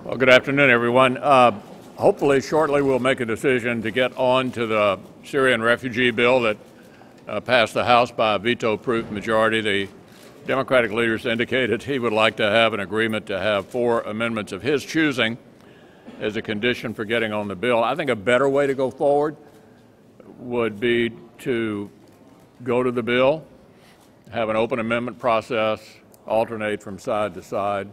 Well, good afternoon, everyone. Hopefully, shortly we'll make a decision to get on to the Syrian refugee bill that passed the House by a veto-proof majority. The Democratic leaders indicated he would like to have an agreement to have 4 amendments of his choosing as a condition for getting on the bill. I think a better way to go forward would be to go to the bill, have an open amendment process, alternate from side to side,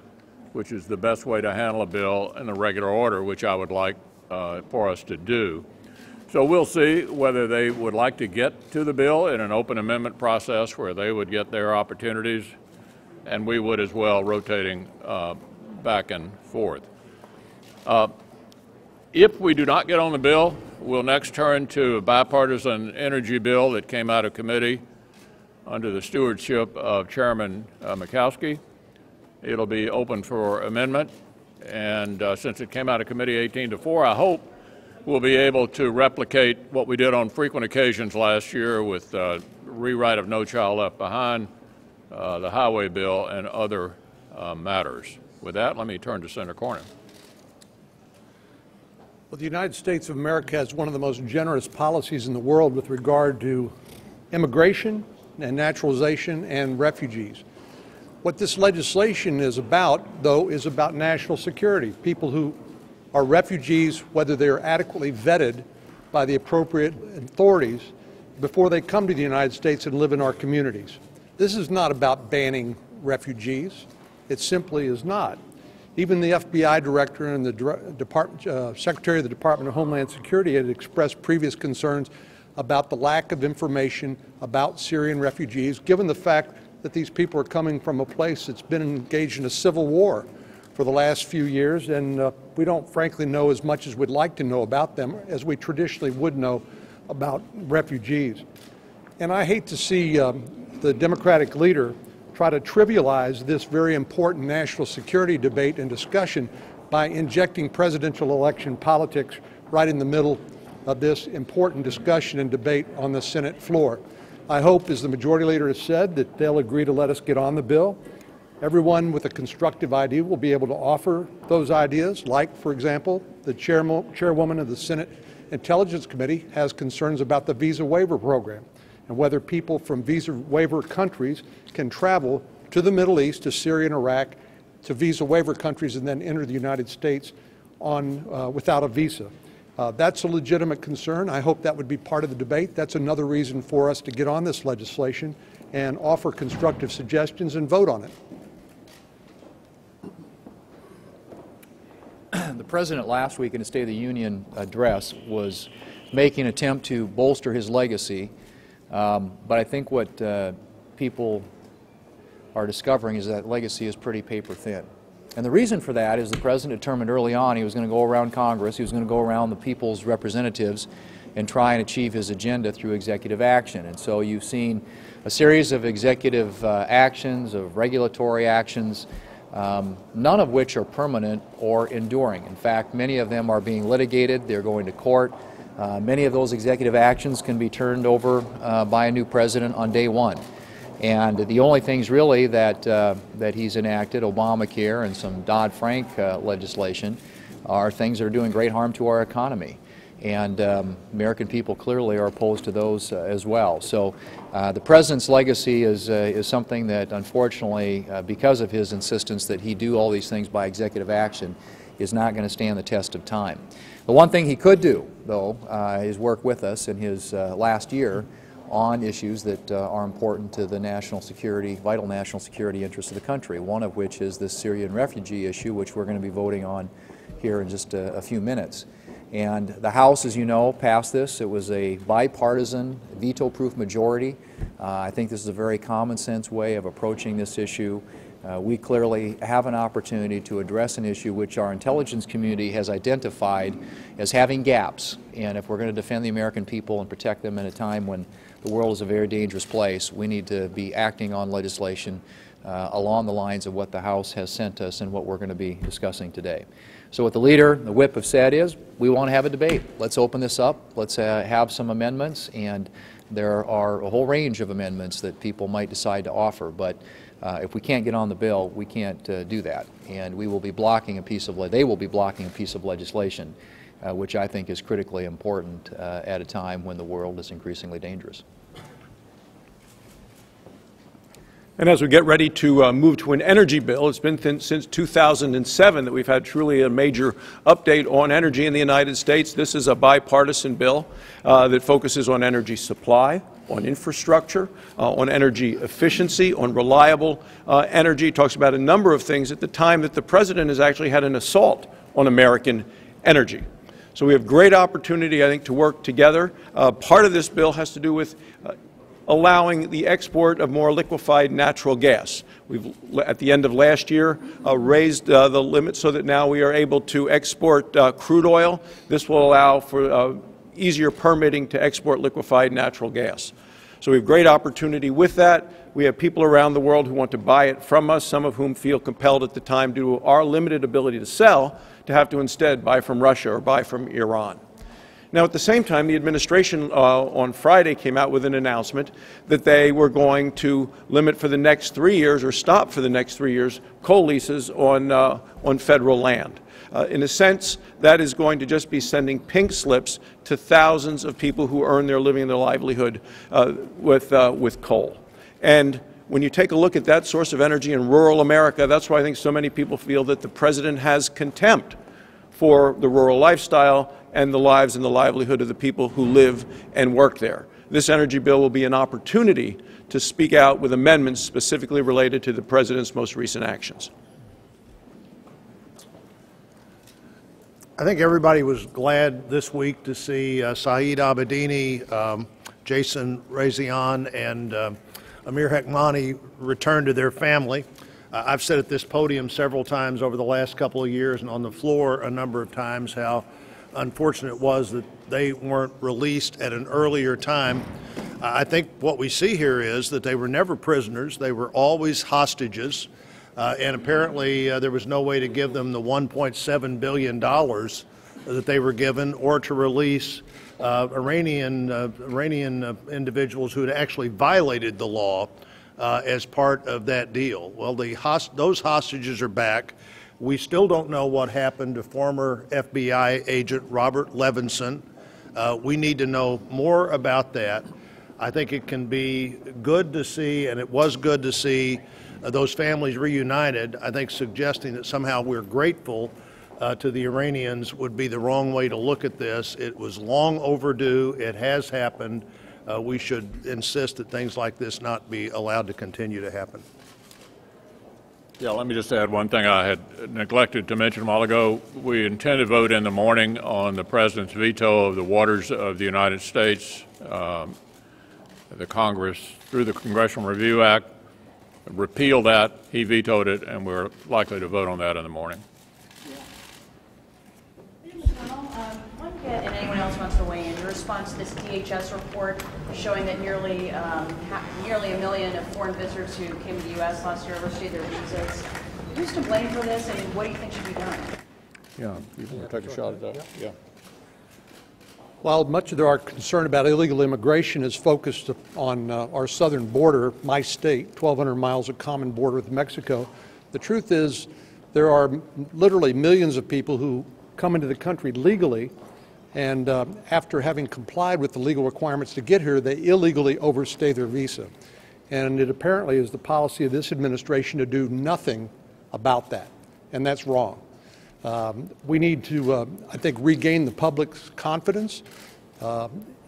which is the best way to handle a bill in the regular order, which I would like for us to do. So we'll see whether they would like to get to the bill in an open amendment process where they would get their opportunities, and we would as well, rotating back and forth. If we do not get on the bill, we'll next turn to a bipartisan energy bill that came out of committee under the stewardship of Chairman Mikowski. It'll be open for amendment, and since it came out of committee 18-4, I hope we'll be able to replicate what we did on frequent occasions last year with rewrite of No Child Left Behind, the highway bill, and other matters. With that, let me turn to Senator Cornyn. Well, the United States of America has one of the most generous policies in the world with regard to immigration and naturalization and refugees. What this legislation is about, though, is about national security. People who are refugees, whether they are adequately vetted by the appropriate authorities before they come to the United States and live in our communities. This is not about banning refugees. It simply is not. Even the FBI director and the Secretary of the Department of Homeland Security had expressed previous concerns about the lack of information about Syrian refugees, given the fact that these people are coming from a place that's been engaged in a civil war for the last few years, and we don't frankly know as much as we'd like to know about them as we traditionally would know about refugees. And I hate to see the Democratic leader try to trivialize this very important national security debate and discussion by injecting presidential election politics right in the middle of this important discussion and debate on the Senate floor. I hope, as the Majority Leader has said, that they'll agree to let us get on the bill. Everyone with a constructive idea will be able to offer those ideas, like, for example, the chairwoman of the Senate Intelligence Committee has concerns about the visa waiver program and whether people from visa waiver countries can travel to the Middle East, to Syria and Iraq, to visa waiver countries and then enter the United States without a visa. That's a legitimate concern. I hope that would be part of the debate. That's another reason for us to get on this legislation and offer constructive suggestions and vote on it. The President last week in his State of the Union address was making an attempt to bolster his legacy, but I think what people are discovering is that legacy is pretty paper thin. And the reason for that is the President determined early on he was going to go around Congress, he was going to go around the people's representatives and try and achieve his agenda through executive action. And so you've seen a series of executive actions, of regulatory actions, none of which are permanent or enduring. In fact, many of them are being litigated, they're going to court. Many of those executive actions can be turned over by a new president on day one. And the only things really that he's enacted, Obamacare and some Dodd-Frank legislation, are things that are doing great harm to our economy. And American people clearly are opposed to those as well. So the President's legacy is something that, unfortunately, because of his insistence that he do all these things by executive action, is not going to stand the test of time. The one thing he could do, though, is work with us in his last year on issues that are important to the national security, vital national security interests of the country, one of which is this Syrian refugee issue, which we're going to be voting on here in just a few minutes. And the House, as you know, passed this. It was a bipartisan, veto-proof majority. I think this is a very common sense way of approaching this issue. We clearly have an opportunity to address an issue which our intelligence community has identified as having gaps. And if we're going to defend the American people and protect them in a time when the world is a very dangerous place, we need to be acting on legislation along the lines of what the House has sent us and what we're going to be discussing today. So what the leader, the whip, have said is, we want to have a debate. Let's open this up. Let's have some amendments, and there are a whole range of amendments that people might decide to offer. But If we can't get on the bill, we can't do that, and we will be blocking a piece of they will be blocking a piece of legislation, which I think is critically important at a time when the world is increasingly dangerous. And as we get ready to move to an energy bill, it's been since 2007 that we've had truly a major update on energy in the United States. This is a bipartisan bill that focuses on energy supply, on infrastructure, on energy efficiency, on reliable energy. It talks about a number of things at the time that the President has actually had an assault on American energy. So we have great opportunity, I think, to work together. Part of this bill has to do with allowing the export of more liquefied natural gas. We've, at the end of last year, raised the limit so that now we are able to export crude oil. This will allow for easier permitting to export liquefied natural gas. So we have great opportunity with that. We have people around the world who want to buy it from us, some of whom feel compelled at the time due to our limited ability to sell to have to instead buy from Russia or buy from Iran. Now, at the same time, the administration on Friday came out with an announcement that they were going to limit for the next 3 years, or stop for the next 3 years, coal leases on federal land. In a sense, that is going to just be sending pink slips to thousands of people who earn their living and their livelihood with coal. And when you take a look at that source of energy in rural America, that's why I think so many people feel that the President has contempt for the rural lifestyle and the lives and the livelihood of the people who live and work there. This energy bill will be an opportunity to speak out with amendments specifically related to the President's most recent actions. I think everybody was glad this week to see Saeed Abedini, Jason Razian, and Amir Hekmani return to their family. I've said at this podium several times over the last couple of years and on the floor a number of times how unfortunate it was that they weren't released at an earlier time. I think what we see here is that they were never prisoners. They were always hostages. And apparently there was no way to give them the $1.7 billion that they were given, or to release Iranian individuals who had actually violated the law as part of that deal. Well, those hostages are back. We still don't know what happened to former FBI agent Robert Levinson. We need to know more about that. I think it can be good to see, and it was good to see, those families reunited. I think suggesting that somehow we're grateful to the Iranians would be the wrong way to look at this. It was long overdue. It has happened. We should insist that things like this not be allowed to continue to happen. Yeah, let me just add one thing I had neglected to mention a while ago. We intend to vote in the morning on the President's veto of the Waters of the United States. The Congress, through the Congressional Review Act, repealed that. He vetoed it, and we're likely to vote on that in the morning. Mitch McConnell, want to get, and anyone else wants to weigh in, your response to this DHS report showing that nearly a million of foreign visitors who came to the U.S. last year overstayed their visas. Who's to blame for this, and what do you think should be done? Yeah, you want to take a shot at that? Yeah. While much of our concern about illegal immigration is focused on our southern border, my state, 1,200 miles of common border with Mexico, the truth is there are literally millions of people who come into the country legally, and after having complied with the legal requirements to get here, they illegally overstay their visa. And it apparently is the policy of this administration to do nothing about that, and that's wrong. We need to, I think, regain the public's confidence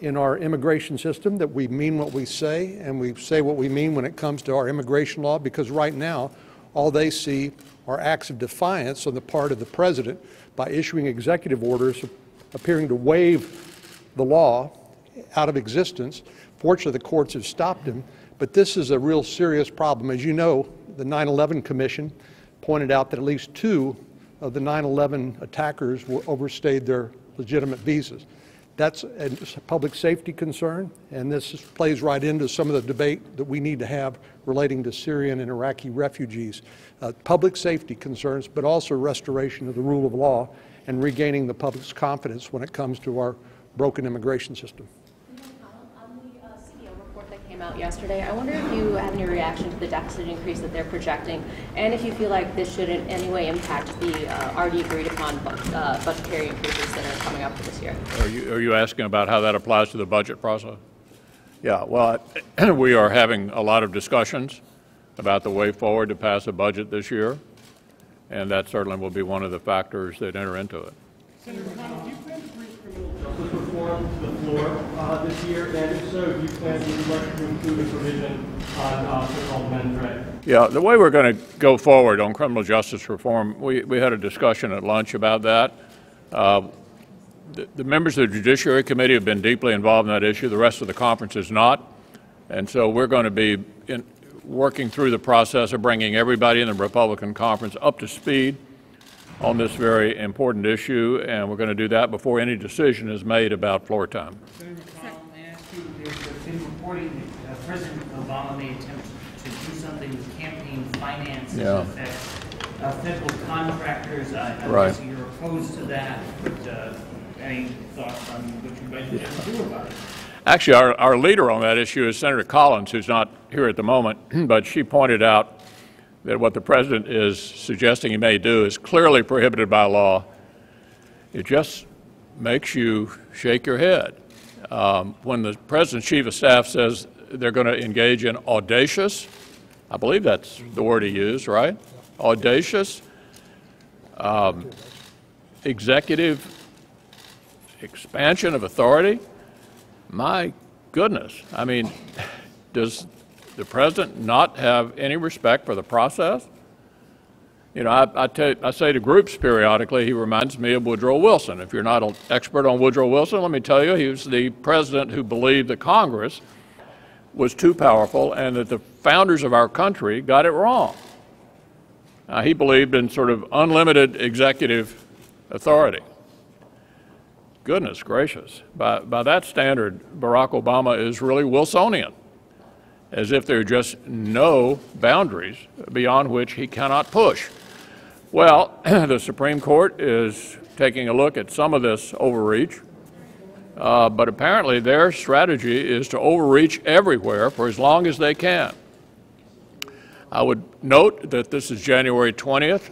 in our immigration system, that we mean what we say, and we say what we mean when it comes to our immigration law, because right now all they see are acts of defiance on the part of the President by issuing executive orders appearing to waive the law out of existence. Fortunately, the courts have stopped him, but this is a real serious problem. As you know, the 9/11 Commission pointed out that at least 2 of the 9/11 attackers overstayed their legitimate visas. That's a public safety concern, and this plays right into some of the debate that we need to have relating to Syrian and Iraqi refugees. Public safety concerns, but also restoration of the rule of law and regaining the public's confidence when it comes to our broken immigration system. On the CBO report that came came out yesterday. I wonder if you have any reaction to the deficit increase that they're projecting, and if you feel like this should in any way impact the already agreed upon budgetary increases that are coming up for this year. Are you asking about how that applies to the budget process? Yeah, well, we are having a lot of discussions about the way forward to pass a budget this year, and that certainly will be one of the factors that enter into it. Senator McConnell, do you plan to bring criminal justice reform to the floor this year? And if so, do you plan to include a provision on so-called men's rights? Yeah, the way we're going to go forward on criminal justice reform, we had a discussion at lunch about that. The members of the Judiciary Committee have been deeply involved in that issue. The rest of the conference is not. And so we're going to be working through the process of bringing everybody in the Republican conference up to speed on this very important issue, and we're going to do that before any decision is made about floor time. Senator McConnell, may I ask you, there's been reporting that President Obama may attempt to do something with campaign finances that affect federal contractors. I'm guessing you're opposed to that, but any thoughts on what you might be able to do about it? Actually, our leader on that issue is Senator Collins, who's not here at the moment, but she pointed out that what the president is suggesting he may do is clearly prohibited by law. It just makes you shake your head. When the president's chief of staff says they're going to engage in audacious, I believe that's the word he used, right? Audacious executive expansion of authority. My goodness. I mean, does the president not have any respect for the process? You know, I say to groups periodically, he reminds me of Woodrow Wilson. If you're not an expert on Woodrow Wilson, let me tell you, he was the president who believed that Congress was too powerful and that the founders of our country got it wrong. He believed in sort of unlimited executive authority. Goodness gracious. By that standard, Barack Obama is really Wilsonian, as if there are just no boundaries beyond which he cannot push. Well, the Supreme Court is taking a look at some of this overreach, but apparently their strategy is to overreach everywhere for as long as they can. I would note that this is January 20th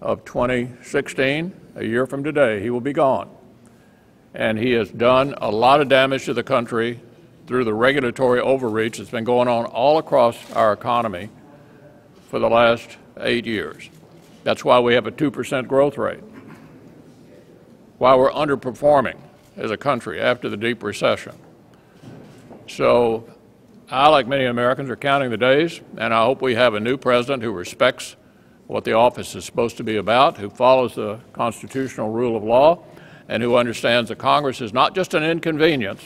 of 2016, a year from today. He will be gone. And he has done a lot of damage to the country through the regulatory overreach that's been going on all across our economy for the last 8 years. That's why we have a 2% growth rate, why we're underperforming as a country after the deep recession. So I, like many Americans, are counting the days, and I hope we have a new president who respects what the office is supposed to be about, who follows the constitutional rule of law, and who understands that Congress is not just an inconvenience.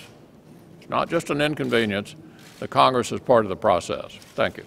It's not just an inconvenience. The Congress is part of the process. Thank you.